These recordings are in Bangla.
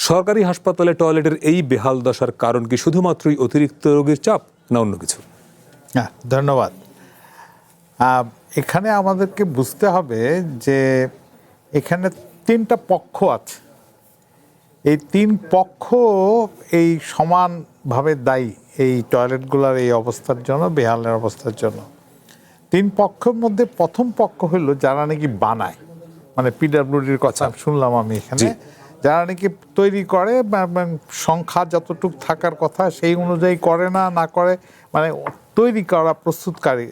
সরকারি হাসপাতালে টয়লেটের এই বেহাল দশার কারণ কি শুধুমাত্রই অতিরিক্ত রোগীর চাপ না অন্য কিছু? হ্যাঁ, ধন্যবাদ। এখানে আমাদেরকে বুঝতে হবে যে এখানে তিনটা পক্ষ আছে। এই তিন পক্ষ এই সমানভাবে দায়ী এই টয়লেটগুলোর এই অবস্থার জন্য, বেহালের অবস্থার জন্য। তিন পক্ষের মধ্যে প্রথম পক্ষ হলো যারা নাকি বানায়, মানে পিডব্লিউডির কথা শুনলাম আমি এখানে, যারা নাকি তৈরি করে সংখ্যা যতটুকু থাকার কথা সেই অনুযায়ী করে না করে, মানে তৈরি করা প্রস্তুতকারী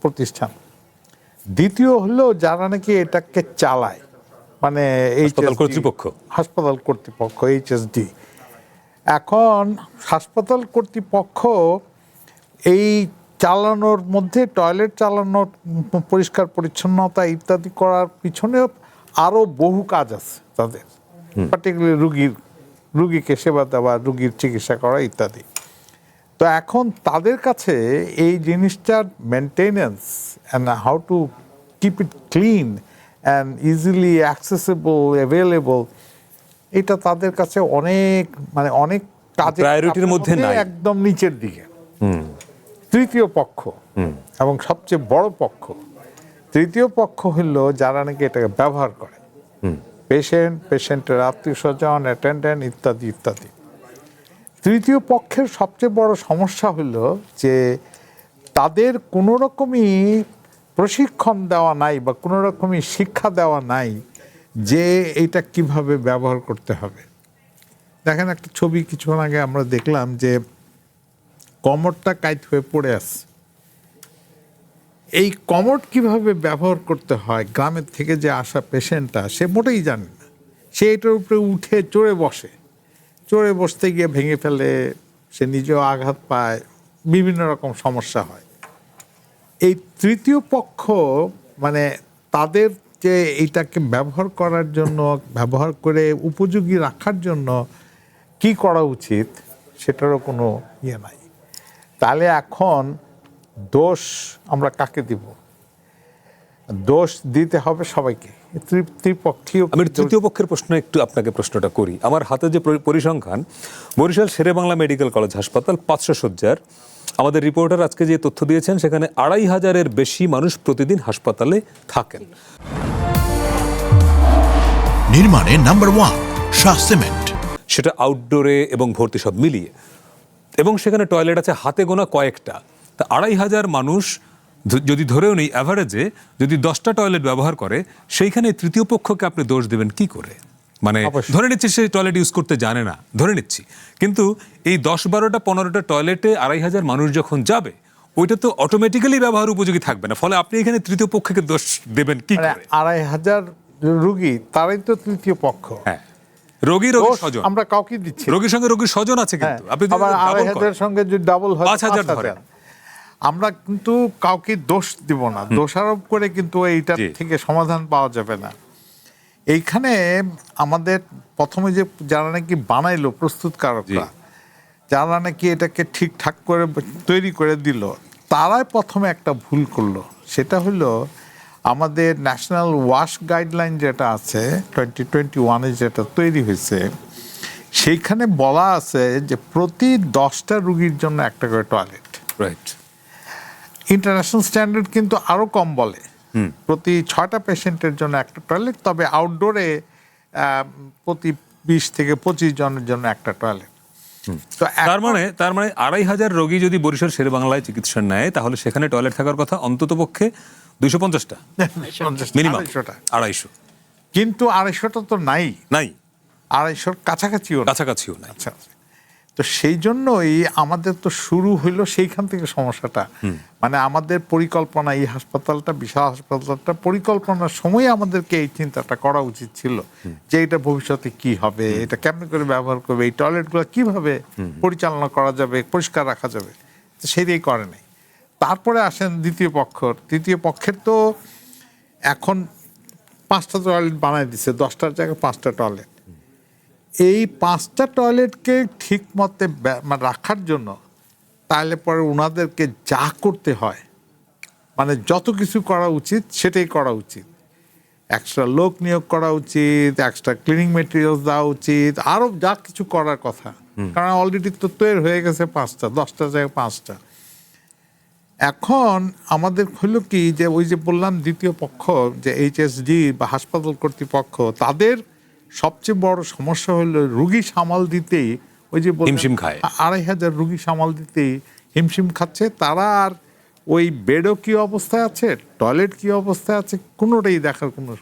প্রতিষ্ঠান। দ্বিতীয় হলো যারা নাকি এটাকে চালায়, মানে হাসপাতাল কর্তৃপক্ষ HSD। এখন হাসপাতাল কর্তৃপক্ষ এই চালানোর মধ্যে টয়লেট চালানোর, পরিষ্কার পরিচ্ছন্নতা ইত্যাদি করার পিছনেও আরও বহু কাজ আছে তাদের, পার্টিকুলারলি রুগীকে সেবা দেওয়া, রুগীর চিকিৎসা করা ইত্যাদি। তো এখন তাদের কাছে এই জিনিসটার maintenance and how to keep it clean and easily accessible, available, এটা তাদের কাছে অনেক কাজের প্রায়োরিটির মধ্যে নাই, একদম নিচের দিকে। তৃতীয় পক্ষ এবং সবচেয়ে বড় পক্ষ, তৃতীয় পক্ষ হলো যারা নাকি এটাকে ব্যবহার করে, পেশেন্টের আত্মীয় স্বজন, অ্যাটেন্ডেন্ট ইত্যাদি ইত্যাদি। তৃতীয় পক্ষের সবচেয়ে বড় সমস্যা হলো যে তাদের কোনো রকমই প্রশিক্ষণ দেওয়া নাই বা কোনো রকমই শিক্ষা দেওয়া নাই যে এটা কিভাবে ব্যবহার করতে হবে। দেখেন, একটা ছবি কিছুক্ষণ আগে আমরা দেখলাম যে কমোডটা কাইট হয়ে পড়ে আছে। এই কমোড কিভাবে ব্যবহার করতে হয় গ্রামের থেকে যে আসা পেশেন্টটা সে মোটেই জানে না। সে এটার উপরে উঠে চড়ে বসতে গিয়ে ভেঙে ফেলে, সে নিজেও আঘাত পায়, বিভিন্ন রকম সমস্যা হয়। এই তৃতীয় পক্ষ মানে তাদের যে এইটাকে ব্যবহার করার জন্য, ব্যবহার করে উপযোগী রাখার জন্য কি করা উচিত সেটারও কোনো ইয়ে নাই। তাহলে এখন দোষ আমরা কাকে দিব? দোষ দিতে হবে সবাইকে, ত্রিপক্ষীয়। আমি তৃতীয় পক্ষের প্রশ্ন একটু আপনাকে প্রশ্নটা করি। আমার হাতে যে পরিসংখ্যান, বরিশাল শেরেবাংলা মেডিকেল কলেজ হাসপাতাল 500 শয্যার, আমাদের রিপোর্টার আজকে যে তথ্য দিয়েছেন সেখানে 2500-এর বেশি মানুষ প্রতিদিন হাসপাতালে থাকেন। নির্মাণে নাম্বার 1 শাহ সিমেন্ট, সেটা আউটডোরে এবং ভর্তি সব মিলিয়ে, এবং সেখানে টয়লেট আছে হাতে গোনা কয়েকটা। তা 2500 মানুষ যদি ধরেও নেই অ্যাভারেজে, যদি 10টা টয়লেট ব্যবহার করে, সেইখানে তৃতীয় পক্ষকে আপনি দোষ দেবেন কি করে? মানে ধরে নিচ্ছি সে টয়লেট ইউজ করতে জানে না, ধরে নিচ্ছি, কিন্তু এই 10, 12টা 15টা টয়লেটে 2500 মানুষ যখন যাবে, ওইটা তো অটোমেটিক্যালি ব্যবহার উপযোগী থাকবে না। ফলে আপনি এখানে তৃতীয় পক্ষকে দোষ দেবেন কি করে? 2500 রোগী, তারাই তো তৃতীয় পক্ষ। হ্যাঁ, রোগীর স্বজন আমরা কাউকে দিচ্ছি, রোগীর সঙ্গে রোগীর স্বজন আছে, কিন্তু আপনি 2500-এর সঙ্গে যদি ডাবল হয় 5000 ধরেন, আমরা কিন্তু কাউকে দোষ দিব না, দোষারোপ করে কিন্তু এইটা থেকে সমাধান পাওয়া যাবে না। এইখানে আমাদের প্রথমে যে যারা নাকি বানাইলো, প্রস্তুতকারকরা যারা নাকি এটাকে ঠিকঠাক করে তৈরি করে দিল, তারাই প্রথমে একটা ভুল করলো। সেটা হলো আমাদের ন্যাশনাল ওয়াশ গাইডলাইন যেটা আছে 2021-এ যেটা তৈরি হয়েছে, সেইখানে বলা আছে যে প্রতি 10টা রুগীর জন্য একটা করে টয়লেট। রাইট। ইন্টারন্যাশনাল স্ট্যান্ডার্ড কিন্তু আরো কম বলে, প্রতি 6টা পেশেন্টের জন্য একটা টয়লেট, তবে আউটডোরে প্রতি 20 থেকে 25 জনের জন্য একটা টয়লেট। তো তার মানে 2500 রোগী যদি বরিশাল শেরেবাংলায় চিকিৎসা নেয়, তাহলে সেখানে টয়লেট থাকার কথা অন্তত পক্ষে 250টা, মিনিমাম 250। কিন্তু 250টা তো নাই, 250-র কাছাকাছিও নাই। আচ্ছা, তো সেই জন্যই আমাদের তো শুরু হইলো সেইখান থেকে সমস্যাটা। মানে আমাদের পরিকল্পনা, এই হাসপাতালটা, বিশাল হাসপাতালটা পরিকল্পনার সময় আমাদেরকে এই চিন্তাটা করা উচিত ছিল যে এটা ভবিষ্যতে কি হবে, এটা কেমন করে ব্যবহার করবে, এই টয়লেটগুলো কিভাবে পরিচালনা করা যাবে, পরিষ্কার রাখা যাবে, তো সেটাই করে নাই। তারপরে আসেন দ্বিতীয় পক্ষ। তৃতীয় পক্ষের তো এখন 5টা টয়লেট বানায় দিচ্ছে, 10টার জায়গায় 5টা টয়লেট। এই 5টা টয়লেটকে ঠিক মতে রাখার জন্য তাহলে পরে ওনাদেরকে যা করতে হয়, মানে যত কিছু করা উচিত সেটাই করা উচিত। এক্সট্রা লোক নিয়োগ করা উচিত, এক্সট্রা ক্লিনিং মেটেরিয়ালস দেওয়া উচিত, আরো যা কিছু করার কথা, কারণ অলরেডি তো তৈরি হয়ে গেছে 5টা, 10টা জায়গায় 5টা। এখন আমাদের হলো কি যে ওই যে বললাম দ্বিতীয় পক্ষ যে এইচএসডি বা হাসপাতাল কর্তৃপক্ষ, তাদের সবচেয়ে বড় সমস্যা হলো রুগী সামাল দিতেই ওই যে বললাম, হিমশিম খায়। 2500 রুগী সামাল দিতেই হিমশিম খাচ্ছে তারা। আর ওই বেডও কি অবস্থায় আছে, টয়লেট কি অবস্থায় আছে, কোনোটাই দেখার কোনো